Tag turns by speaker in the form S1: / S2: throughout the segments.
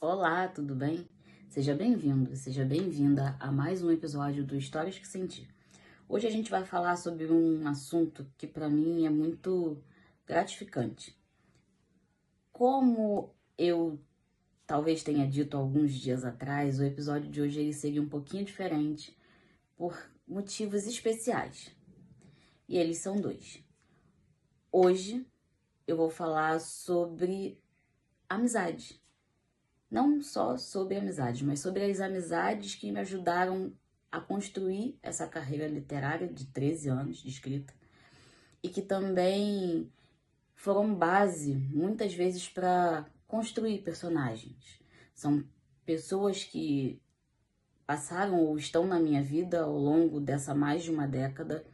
S1: Olá, tudo bem? Seja bem-vindo, seja bem-vinda a mais um episódio do Histórias que Senti. Hoje a gente vai falar sobre um assunto que para mim é muito gratificante. Como eu talvez tenha dito alguns dias atrás, o episódio de hoje ele seria um pouquinho diferente por motivos especiais. E eles são dois. Hoje eu vou falar sobre amizade. Não só sobre amizade, mas sobre as amizades que me ajudaram a construir essa carreira literária de 13 anos de escrita e que também foram base, muitas vezes, para construir personagens. São pessoas que passaram ou estão na minha vida ao longo dessa mais de uma década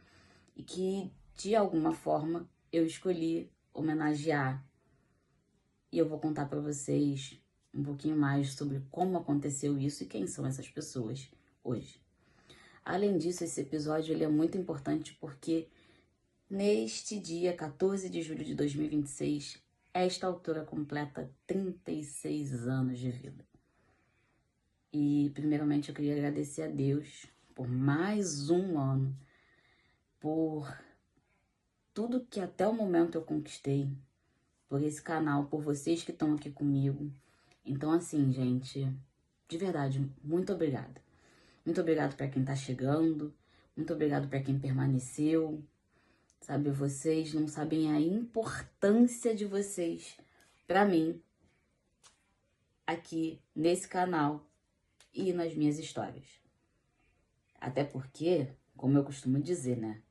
S1: e que, de alguma forma, eu escolhi homenagear. E eu vou contar para vocês um pouquinho mais sobre como aconteceu isso e quem são essas pessoas hoje. Além disso, esse episódio ele é muito importante porque neste dia 14 de julho de 2026, esta autora completa 36 anos de vida. E primeiramente eu queria agradecer a Deus por mais um ano, por tudo que até o momento eu conquistei, por esse canal, por vocês que estão aqui comigo. Então, assim, gente, de verdade, muito obrigada. Muito obrigado para quem tá chegando, muito obrigado para quem permaneceu. Sabe, vocês não sabem a importância de vocês para mim aqui nesse canal e nas minhas histórias. Até porque, como eu costumo dizer, né?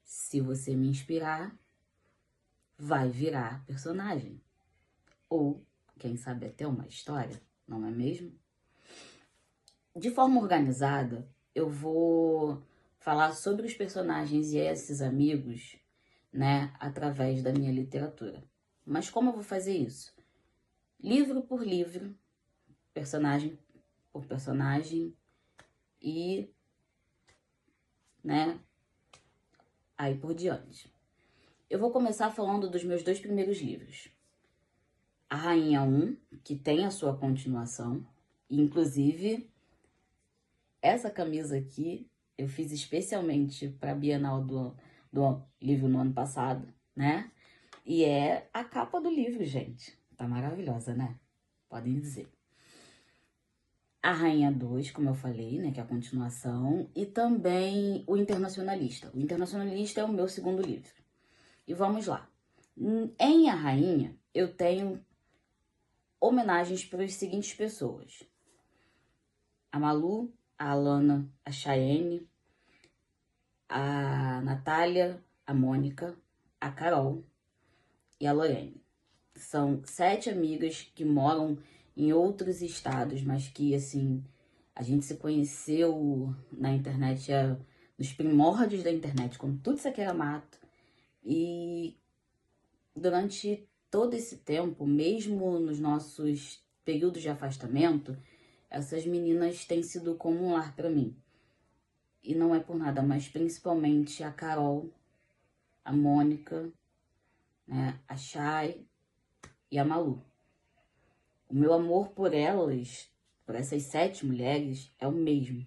S1: Se você me inspirar, vai virar personagem. Ou, quem sabe, até uma história, não é mesmo? De forma organizada, eu vou falar sobre os personagens e esses amigos, né, através da minha literatura. Mas como eu vou fazer isso? Livro por livro, personagem por personagem e, né, aí por diante. Eu vou começar falando dos meus dois primeiros livros. A Rainha 1, que tem a sua continuação, e inclusive essa camisa aqui eu fiz especialmente para a Bienal do livro no ano passado, né? E é a capa do livro, gente. Tá maravilhosa, né? Podem dizer. A Rainha 2, como eu falei, né? Que é a continuação. E também o Internacionalista. O Internacionalista é o meu segundo livro. E vamos lá. Em A Rainha, eu tenho homenagens para as seguintes pessoas. A Malu, a Alana, a Chayenne, a Natália, a Mônica, a Carol e a Lorene. São 7 amigas que moram em outros estados, mas que, assim, a gente se conheceu na internet, nos primórdios da internet, quando tudo isso aqui era mato. E durante todo esse tempo, mesmo nos nossos períodos de afastamento, essas meninas têm sido como um lar para mim. E não é por nada, mas principalmente a Carol, a Mônica, né, a Chay e a Malu. O meu amor por elas, por essas 7 mulheres, é o mesmo.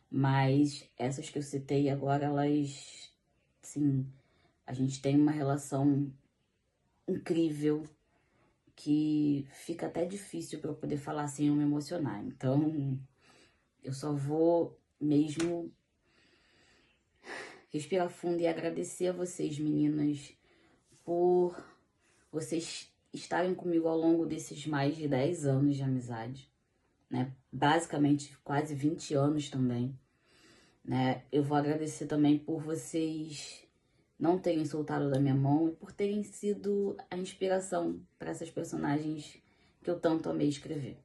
S1: Mas essas que eu citei agora, elas, sim, a gente tem uma relação incrível que fica até difícil para eu poder falar sem eu me emocionar. Então, eu só vou mesmo respirar fundo e agradecer a vocês, meninas, por vocês estarem comigo ao longo desses mais de 10 anos de amizade, né? Basicamente, quase 20 anos também, né? Eu vou agradecer também por vocês não terem soltado da minha mão e por terem sido a inspiração para essas personagens que eu tanto amei escrever.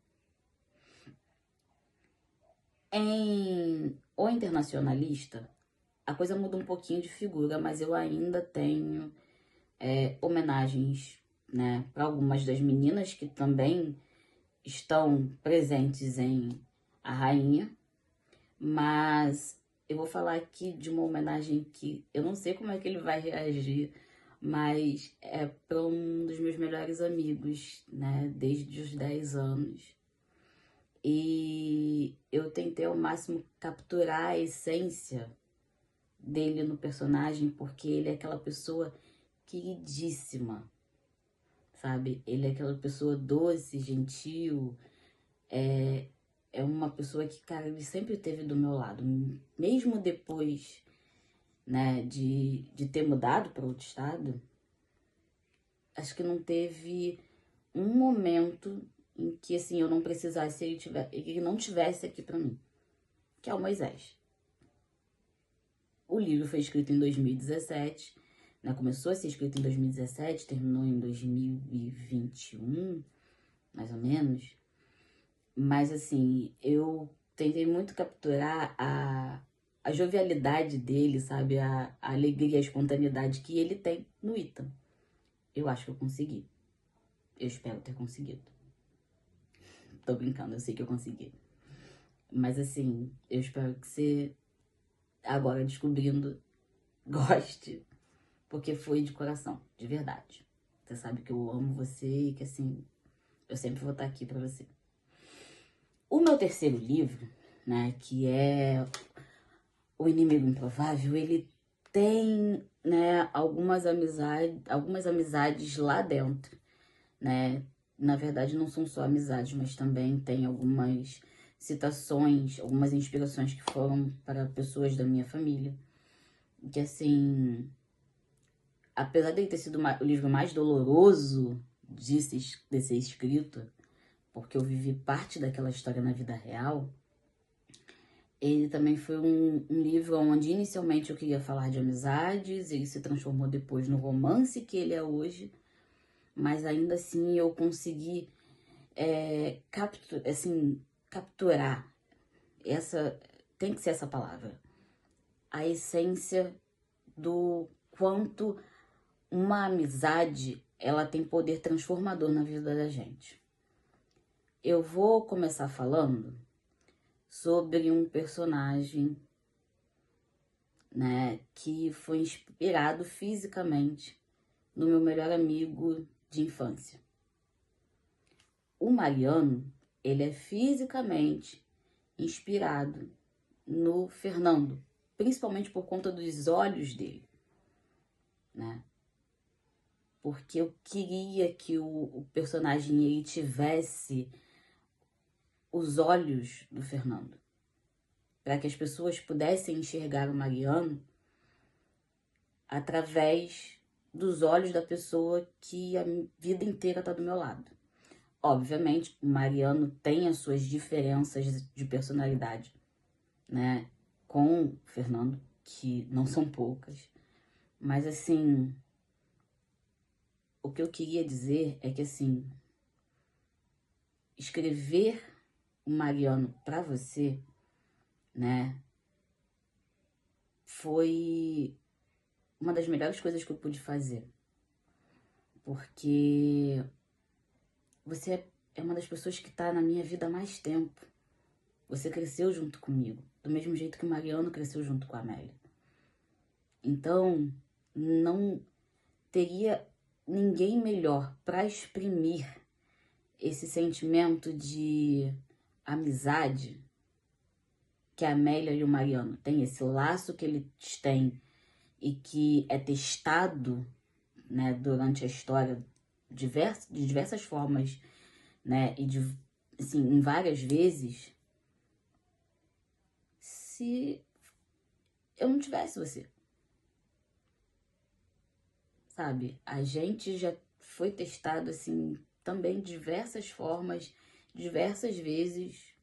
S1: Em O Internacionalista, a coisa muda um pouquinho de figura, mas eu ainda tenho homenagens, né, para algumas das meninas que também estão presentes em A Rainha, mas eu vou falar aqui de uma homenagem que eu não sei como é que ele vai reagir, mas é para um dos meus melhores amigos, né, desde os 10 anos. E eu tentei ao máximo capturar a essência dele no personagem, porque ele é aquela pessoa queridíssima, sabe? Ele é aquela pessoa doce, gentil, é uma pessoa que, cara, ele sempre esteve do meu lado, mesmo depois, né, de ter mudado para outro estado. Acho que não teve um momento em que, assim, eu não precisasse, ele não tivesse aqui pra mim, que é o Moisés. O livro foi escrito em 2017, né? Começou a ser escrito em 2017, terminou em 2021, mais ou menos. Mas, assim, eu tentei muito capturar a jovialidade dele, sabe? A alegria, a espontaneidade que ele tem no Ethan. Eu acho que eu consegui. Eu espero ter conseguido. Tô brincando, eu sei que eu consegui. Mas assim, eu espero que você, agora descobrindo, goste. Porque foi de coração, de verdade. Você sabe que eu amo você e que assim, eu sempre vou estar aqui pra você. O meu terceiro livro, né, que é O Inimigo Improvável, ele tem, né, algumas amizades lá dentro, né? Na verdade, não são só amizades, mas também tem algumas citações, algumas inspirações que foram para pessoas da minha família. Que, assim, apesar de ter sido o livro mais doloroso de ser escrito, porque eu vivi parte daquela história na vida real, ele também foi um livro onde inicialmente eu queria falar de amizades, ele se transformou depois no romance que ele é hoje, mas ainda assim eu consegui capturar essa, tem que ser essa palavra, a essência do quanto uma amizade ela tem poder transformador na vida da gente. Eu vou começar falando sobre um personagem, né, que foi inspirado fisicamente no meu melhor amigo de infância. O Mariano, ele é fisicamente inspirado no Fernando, principalmente por conta dos olhos dele, né? Porque eu queria que o personagem ele tivesse os olhos do Fernando, para que as pessoas pudessem enxergar o Mariano através dos olhos da pessoa que a vida inteira tá do meu lado. Obviamente, o Mariano tem as suas diferenças de personalidade, né, com o Fernando, que não são poucas. Mas, assim, o que eu queria dizer é que, assim, escrever o Mariano pra você, né, foi uma das melhores coisas que eu pude fazer. Porque você é uma das pessoas que tá na minha vida há mais tempo. Você cresceu junto comigo, do mesmo jeito que o Mariano cresceu junto com a Amélia. Então, não teria ninguém melhor para exprimir esse sentimento de amizade que a Amélia e o Mariano têm, esse laço que eles têm e que é testado, né, durante a história de diversas formas, né, e assim, em várias vezes, se eu não tivesse você. Sabe? A gente já foi testado assim também de diversas formas, diversas vezes,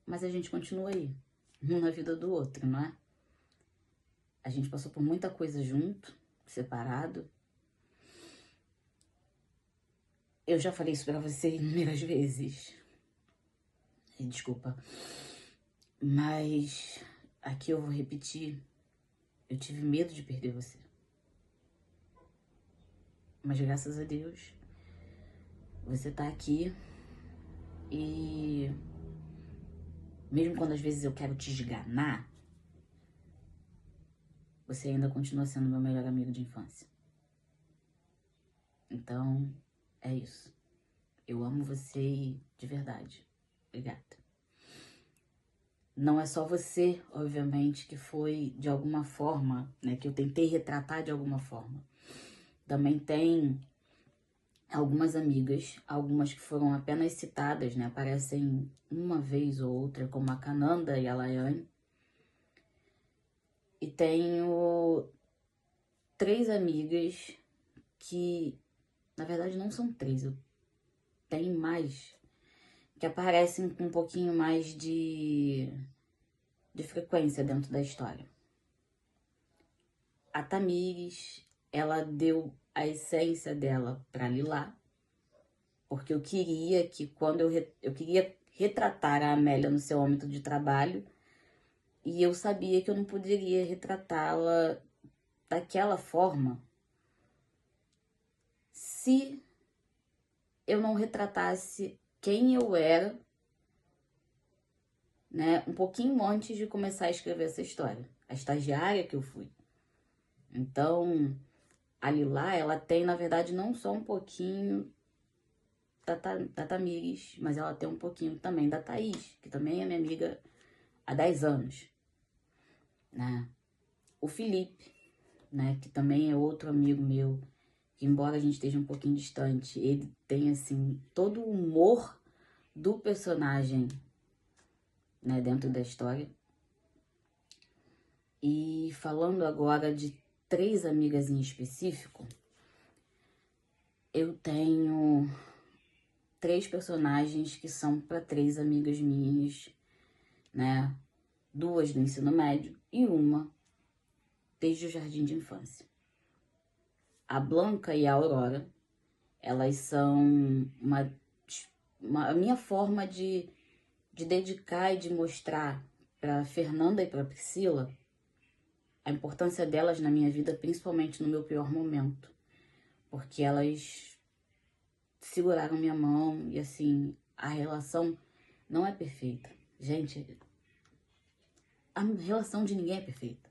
S1: mas a gente continua aí, um na vida do outro, não é? A gente passou por muita coisa junto, separado. Eu já falei isso pra você inúmeras vezes. Desculpa. Mas aqui eu vou repetir. Eu tive medo de perder você. Mas graças a Deus, você tá aqui e mesmo quando às vezes eu quero te esganar, você ainda continua sendo meu melhor amigo de infância. Então, é isso. Eu amo você de verdade. Obrigada. Não é só você, obviamente, que foi de alguma forma, né, que eu tentei retratar de alguma forma. Também tem algumas amigas, algumas que foram apenas citadas, né, aparecem uma vez ou outra, como a Cananda e a Laiane. E tenho 3 amigas que, na verdade, não são 3, eu tenho mais, que aparecem com um pouquinho mais de frequência dentro da história. A Tamires, ela deu a essência dela para Lilá, porque eu queria que quando eu queria retratar a Amélia no seu âmbito de trabalho, e eu sabia que eu não poderia retratá-la daquela forma se eu não retratasse quem eu era, né, um pouquinho antes de começar a escrever essa história, a estagiária que eu fui. Então, a Lilá, ela tem, na verdade, não só um pouquinho da Tamires, mas ela tem um pouquinho também da Thaís, que também é minha amiga há 10 anos, né? O Felipe, né, que também é outro amigo meu, que embora a gente esteja um pouquinho distante, ele tem, assim, todo o humor do personagem, né, dentro da história. E falando agora de 3 amigas em específico, eu tenho 3 personagens que são para 3 amigas minhas, né? 2 do ensino médio e uma desde o jardim de infância. A Blanca e a Aurora, elas são a minha forma de dedicar e de mostrar para Fernanda e para Priscila a importância delas na minha vida, principalmente no meu pior momento, porque elas seguraram minha mão e, assim, a relação não é perfeita. Gente, a relação de ninguém é perfeita.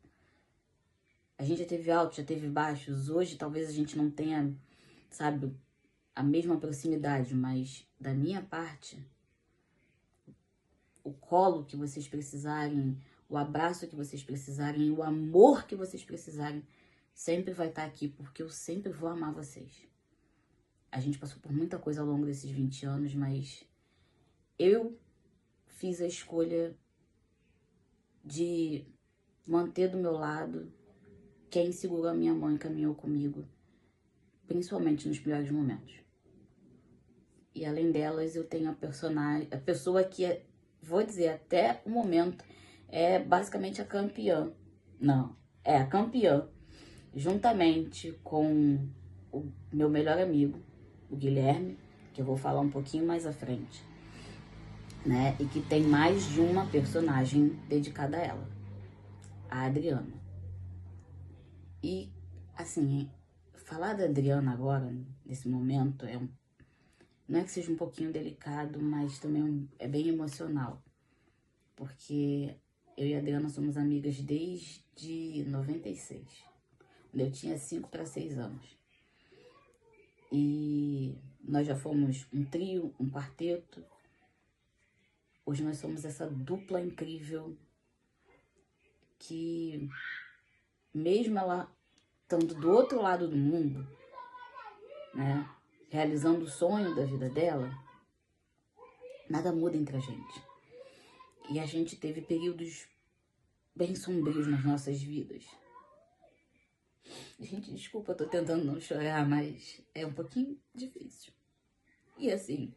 S1: A gente já teve altos, já teve baixos. Hoje talvez a gente não tenha, sabe, a mesma proximidade, mas da minha parte, o colo que vocês precisarem, o abraço que vocês precisarem, o amor que vocês precisarem, sempre vai estar aqui, porque eu sempre vou amar vocês. A gente passou por muita coisa ao longo desses 20 anos, mas eu fiz a escolha de manter do meu lado quem segurou a minha mão e caminhou comigo, principalmente nos piores momentos. E além delas, eu tenho a pessoa que, vou dizer, até o momento, é basicamente a campeã. Não, é a campeã, juntamente com o meu melhor amigo, o Guilherme, que eu vou falar um pouquinho mais à frente, né? E que tem mais de uma personagem dedicada a ela, a Adriana. E, assim, falar da Adriana agora, nesse momento, não é que seja um pouquinho delicado, mas também é bem emocional. Porque eu e a Adriana somos amigas desde 96, quando eu tinha 5 para 6 anos. E nós já fomos um trio, um quarteto. Hoje nós somos essa dupla incrível que, mesmo ela estando do outro lado do mundo, né, realizando o sonho da vida dela, nada muda entre a gente. E a gente teve períodos bem sombrios nas nossas vidas. Gente, desculpa, eu tô tentando não chorar, mas é um pouquinho difícil. E assim,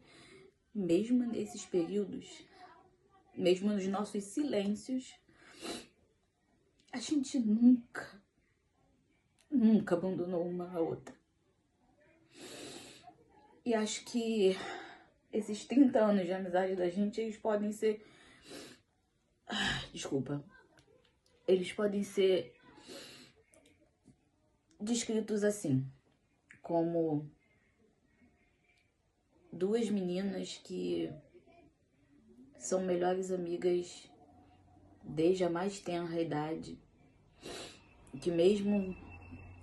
S1: mesmo nesses períodos, mesmo nos nossos silêncios, a gente nunca abandonou uma a outra. E acho que esses 30 anos de amizade da gente, eles podem ser... Desculpa. Eles podem ser descritos assim, como 2 meninas que são melhores amigas desde a mais tenra idade, que mesmo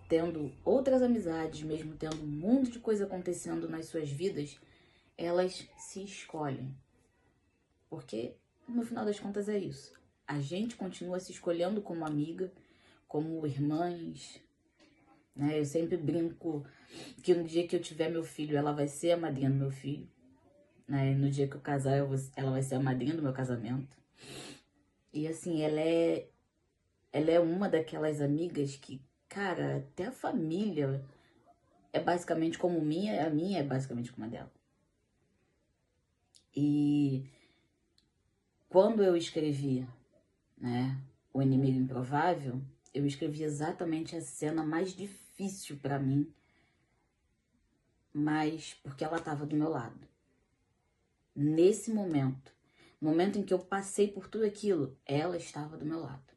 S1: tendo outras amizades, mesmo tendo um mundo de coisa acontecendo nas suas vidas, elas se escolhem. Porque, no final das contas, é isso. A gente continua se escolhendo como amiga, como irmãs, né? Eu sempre brinco que no dia que eu tiver meu filho, ela vai ser a madrinha do meu filho, né? E no dia que eu casar, ela vai ser a madrinha do meu casamento. E assim, ela é uma daquelas amigas que, cara, até a família é basicamente como minha, a minha é basicamente como a dela. E quando eu escrevi, né, O Inimigo Improvável, eu escrevi exatamente a cena mais difícil pra mim, mas porque ela tava do meu lado. Nesse momento, no momento em que eu passei por tudo aquilo, ela estava do meu lado.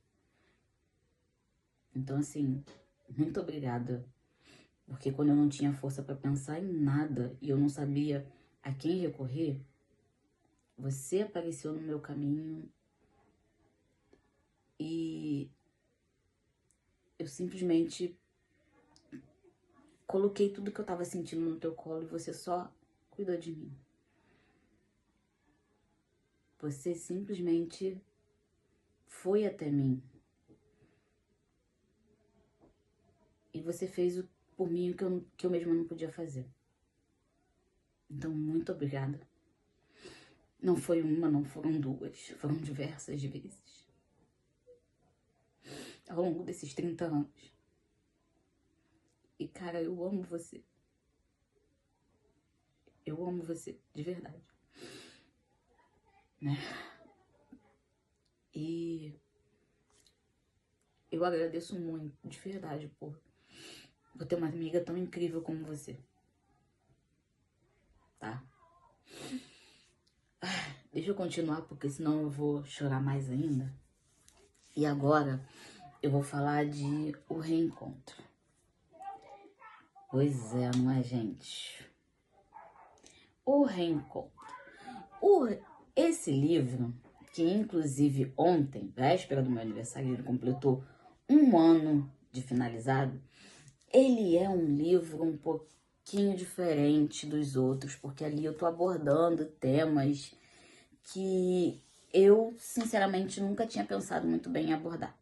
S1: Então, assim, muito obrigada. Porque quando eu não tinha força pra pensar em nada e eu não sabia a quem recorrer, você apareceu no meu caminho e eu simplesmente coloquei tudo que eu tava sentindo no teu colo e você só cuidou de mim. Você simplesmente foi até mim. E você fez por mim o que eu mesma não podia fazer. Então, muito obrigada. Não foi uma, não foram duas, foram diversas vezes. Ao longo desses 30 anos. E, cara, eu amo você. Eu amo você, de verdade. Né? E eu agradeço muito, de verdade, por ter uma amiga tão incrível como você. Tá? Deixa eu continuar, porque senão eu vou chorar mais ainda. E agora eu vou falar de O Reencontro. Pois é, não é, gente? O Reencontro. Esse livro, que inclusive ontem, véspera do meu aniversário, ele completou 1 ano de finalizado, ele é um livro um pouquinho diferente dos outros, porque ali eu tô abordando temas que eu, sinceramente, nunca tinha pensado muito bem em abordar,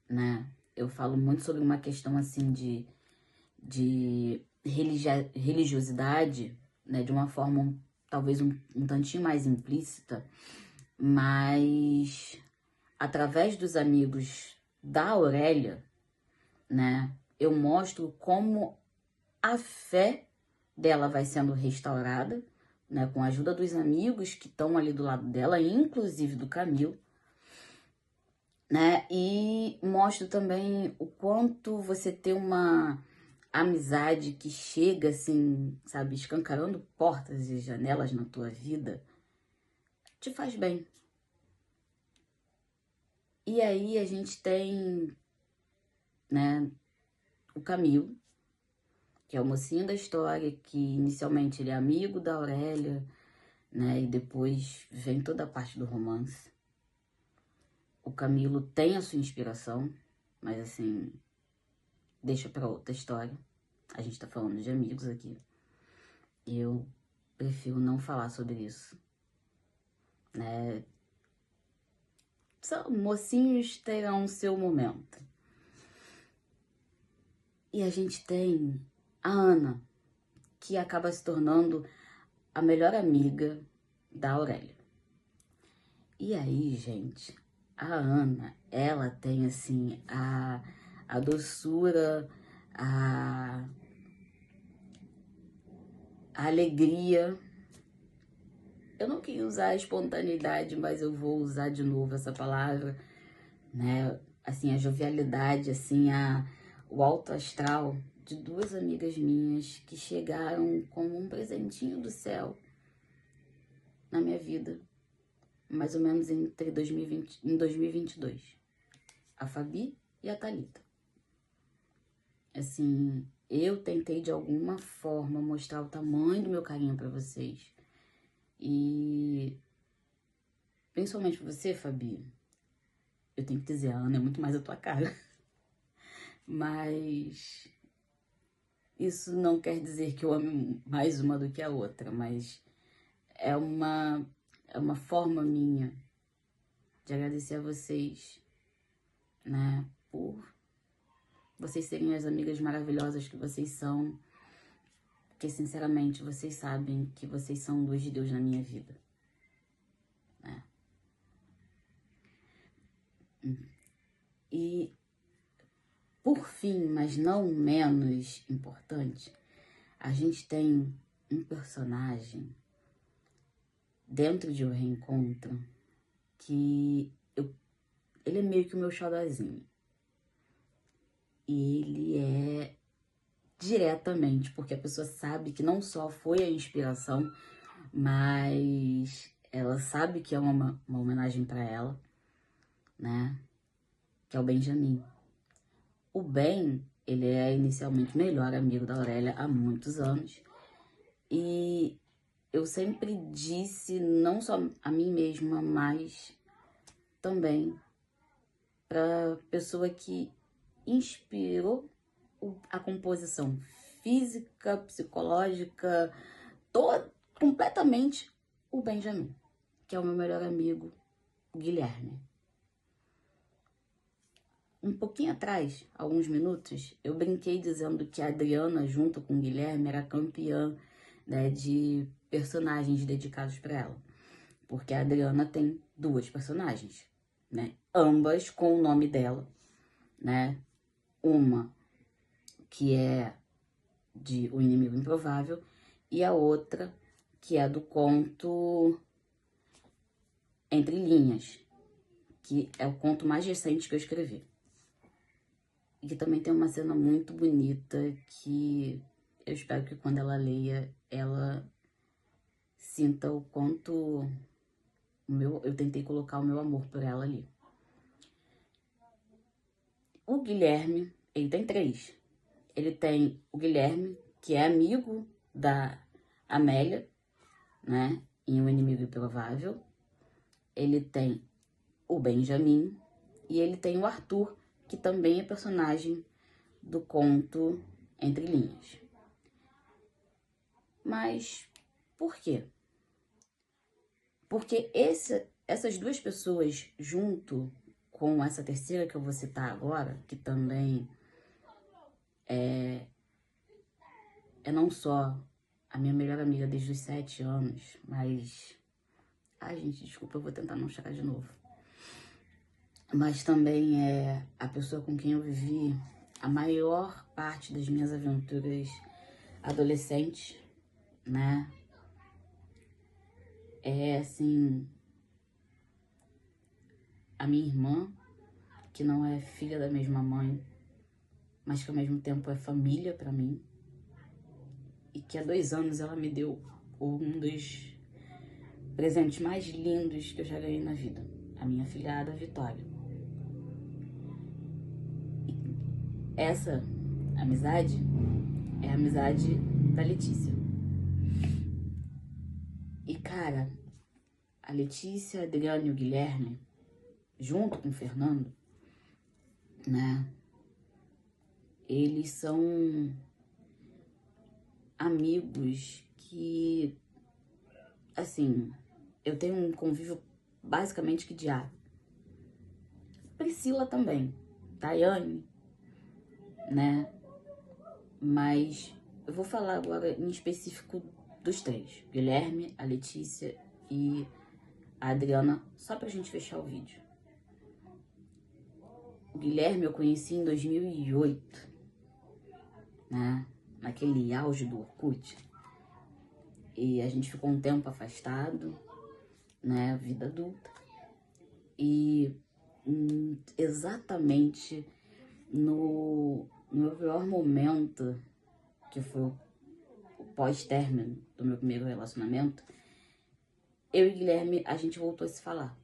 S1: né? Eu falo muito sobre uma questão, assim, de religiosidade, né? De uma forma, talvez, um tantinho mais implícita, mas através dos amigos da Aurélia, né? Eu mostro como a fé dela vai sendo restaurada, né, com a ajuda dos amigos que estão ali do lado dela, inclusive do Camilo, né? E mostro também o quanto você ter uma amizade que chega assim, sabe, escancarando portas e janelas na tua vida, te faz bem. E aí a gente tem, né, o Camilo, que é o mocinho da história, que inicialmente ele é amigo da Aurélia, né? E depois vem toda a parte do romance. O Camilo tem a sua inspiração, mas assim, deixa pra outra história. A gente tá falando de amigos aqui. E eu prefiro não falar sobre isso, né? São mocinhos terão seu momento. E a gente tem a Ana, que acaba se tornando a melhor amiga da Aurélia. E aí, gente, a Ana, ela tem, assim, a doçura, a alegria. Eu não queria usar a espontaneidade, mas eu vou usar de novo essa palavra, né? Assim, a jovialidade, assim, o alto astral de duas amigas minhas que chegaram como um presentinho do céu na minha vida, mais ou menos entre 2020, em 2022. A Fabi e a Thalita. Assim, eu tentei de alguma forma mostrar o tamanho do meu carinho pra vocês. E principalmente pra você, Fabi. Eu tenho que dizer, a Ana é muito mais a tua cara. Mas isso não quer dizer que eu ame mais uma do que a outra, mas é é uma forma minha de agradecer a vocês, né, por vocês serem as amigas maravilhosas que vocês são, porque, sinceramente, vocês sabem que vocês são luz de Deus na minha vida, né? E, por fim, mas não menos importante, a gente tem um personagem dentro de O Reencontro que ele é meio que o meu xodózinho. E ele é diretamente, porque a pessoa sabe que não só foi a inspiração, mas ela sabe que é uma homenagem para ela, né? Que é o Benjamin. O Ben, ele é inicialmente o melhor amigo da Aurélia há muitos anos. E eu sempre disse, não só a mim mesma, mas também para pessoa que inspirou a composição física, psicológica, completamente o Benjamin, que é o meu melhor amigo, o Guilherme. Um pouquinho atrás, alguns minutos, eu brinquei dizendo que a Adriana, junto com o Guilherme, era campeã, né, de personagens dedicados para ela. Porque a Adriana tem 2 personagens, né? Ambas com o nome dela, né? Uma que é de O Inimigo Improvável e a outra que é do conto Entre Linhas, que é o conto mais recente que eu escrevi. E que também tem uma cena muito bonita que eu espero que quando ela leia, ela sinta o quanto eu tentei colocar o meu amor por ela ali. O Guilherme, ele tem 3. Ele tem o Guilherme, que é amigo da Amélia, né, em Um Inimigo Improvável. Ele tem o Benjamin e ele tem o Arthur, que também é personagem do conto Entre Linhas. Mas por quê? Porque essas 2 pessoas, junto com essa terceira que eu vou citar agora, que também é não só a minha melhor amiga desde os 7 anos, mas... Ai, gente, desculpa, eu vou tentar não chorar de novo. Mas também é a pessoa com quem eu vivi a maior parte das minhas aventuras adolescentes, né? É, assim, a minha irmã, que não é filha da mesma mãe, mas que ao mesmo tempo é família pra mim. E que há 2 anos ela me deu um dos presentes mais lindos que eu já ganhei na vida. A minha filhada Vitória. E essa amizade é a amizade da Letícia. E, cara, a Letícia, a Adriana e o Guilherme, junto com o Fernando, né? Eles são amigos que, assim, eu tenho um convívio basicamente que diário. Priscila também, Daiane, né? Mas eu vou falar agora em específico dos 3. Guilherme, a Letícia e a Adriana, só pra gente fechar o vídeo. O Guilherme eu conheci em 2008, né? Naquele auge do Orkut. E a gente ficou um tempo afastado, né? Vida adulta. E exatamente no meu pior momento, que foi o pós-término do meu primeiro relacionamento, eu e Guilherme, a gente voltou a se falar.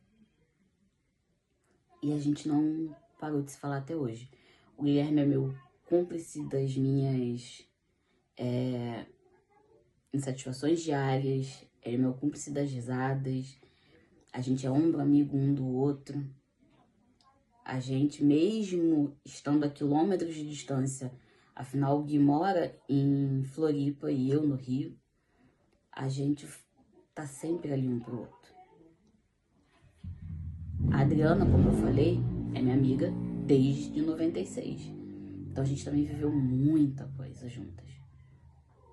S1: E a gente não parou de se falar até hoje. O Guilherme é meu cúmplice das minhas insatisfações diárias, ele é meu cúmplice das risadas, a gente é ombro amigo um do outro. A gente, mesmo estando a quilômetros de distância, afinal o Gui mora em Floripa e eu no Rio, a gente tá sempre ali um pro outro. A Adriana, como eu falei, é minha amiga desde 96. Então a gente também viveu muita coisa juntas,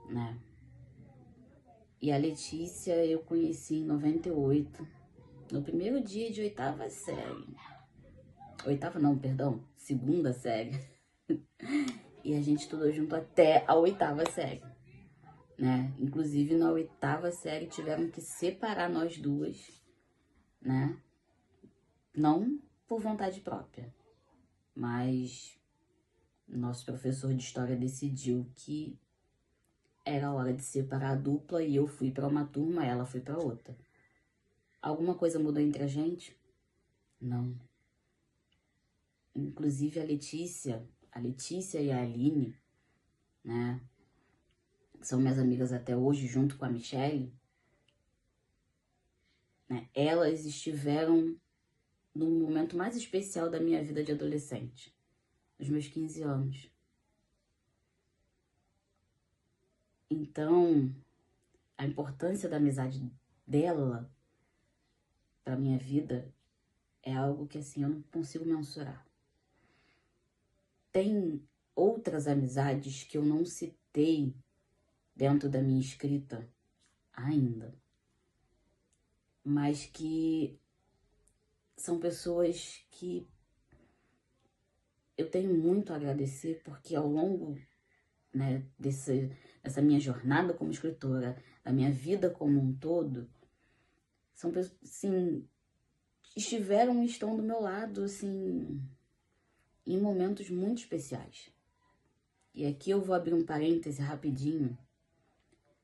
S1: né? E a Letícia eu conheci em 98, no primeiro dia de oitava série. Oitava não, perdão, segunda série. E a gente estudou junto até a oitava série, né? Inclusive na oitava série tiveram que separar nós duas, né? Não por vontade própria, mas nosso professor de história decidiu que era hora de separar a dupla e eu fui para uma turma, ela foi para outra. Alguma coisa mudou entre a gente? Não. Inclusive a Letícia e a Aline, né, são minhas amigas até hoje, junto com a Michelle, né, elas estiveram no momento mais especial da minha vida de adolescente, os meus 15 anos. Então, a importância da amizade dela para minha vida é algo que, assim, eu não consigo mensurar. Tem outras amizades que eu não citei dentro da minha escrita ainda, mas que são pessoas que eu tenho muito a agradecer, porque ao longo, né, dessa minha jornada como escritora, da minha vida como um todo, são pessoas, assim, estiveram e estão do meu lado, assim, em momentos muito especiais. E aqui eu vou abrir um parêntese rapidinho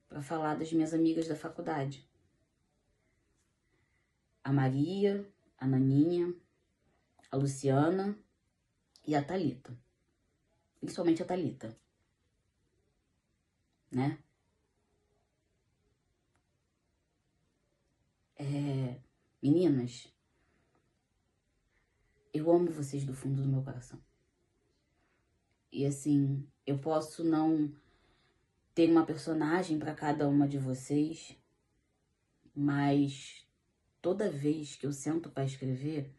S1: para falar das minhas amigas da faculdade. A Maria, a Naninha, a Luciana e a Thalita. Principalmente a Thalita, né? Meninas, eu amo vocês do fundo do meu coração. E assim, eu posso não ter uma personagem para cada uma de vocês, mas toda vez que eu sento para escrever,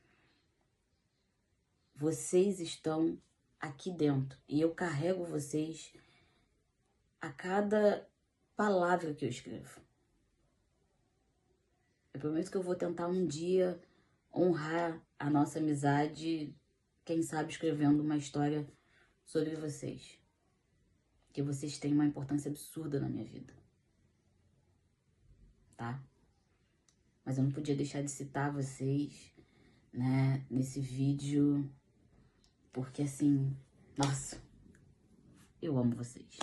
S1: vocês estão aqui dentro e eu carrego vocês a cada palavra que eu escrevo. Eu prometo que eu vou tentar um dia honrar a nossa amizade, quem sabe escrevendo uma história sobre vocês. Que vocês têm uma importância absurda na minha vida. Tá? Mas eu não podia deixar de citar vocês, né, nesse vídeo, porque assim, nossa, eu amo vocês.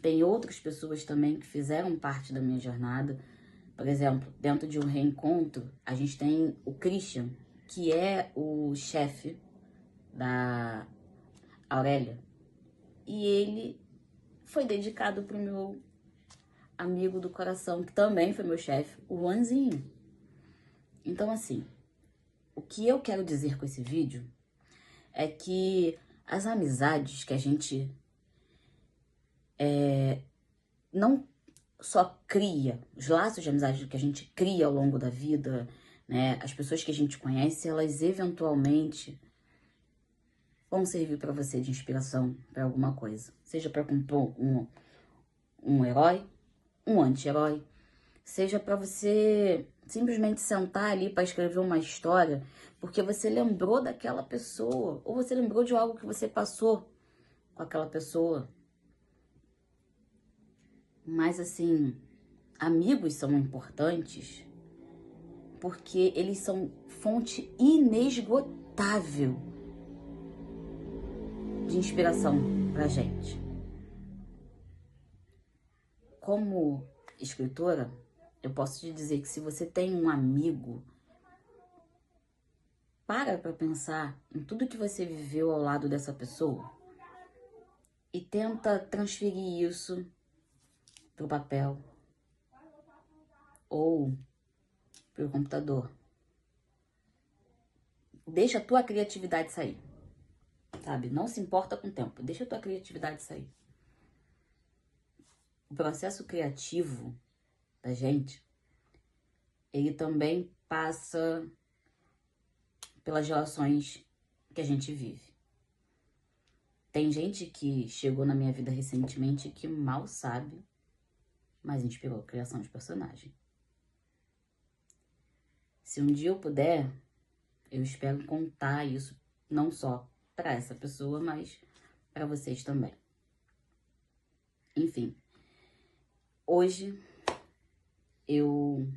S1: Tem outras pessoas também que fizeram parte da minha jornada. Por exemplo, dentro de um reencontro, a gente tem o Christian, que é o chefe da Aurélia. E ele foi dedicado pro meu amigo do coração, que também foi meu chefe, o Juanzinho. Então, assim, o que eu quero dizer com esse vídeo é que as amizades que a gente não só cria, os laços de amizade que a gente cria ao longo da vida, né, as pessoas que a gente conhece, elas eventualmente vão servir para você de inspiração para alguma coisa. Seja para compor um herói, um anti-herói, seja para você simplesmente sentar ali para escrever uma história porque você lembrou daquela pessoa ou você lembrou de algo que você passou com aquela pessoa. Mas assim, amigos são importantes porque eles são fonte inesgotável de inspiração pra gente. Como escritora, eu posso te dizer que se você tem um amigo, para pensar em tudo que você viveu ao lado dessa pessoa e tenta transferir isso pro papel ou pro computador. Deixa a tua criatividade sair, sabe? Não se importa com o tempo, deixa a tua criatividade sair. O processo criativo da gente, ele também passa pelas relações que a gente vive. Tem gente que chegou na minha vida recentemente que mal sabe, mas inspirou a criação de personagem. Se um dia eu puder, eu espero contar isso não só para essa pessoa, mas para vocês também. Enfim, hoje eu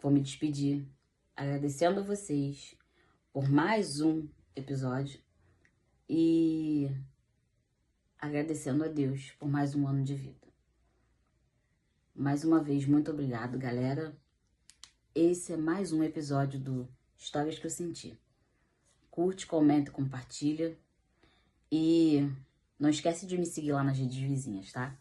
S1: vou me despedir agradecendo a vocês por mais um episódio e agradecendo a Deus por mais um ano de vida. Mais uma vez, muito obrigado, galera. Esse é mais um episódio do Histórias que eu Senti. Curte, comenta, compartilha e não esquece de me seguir lá nas redes vizinhas, tá?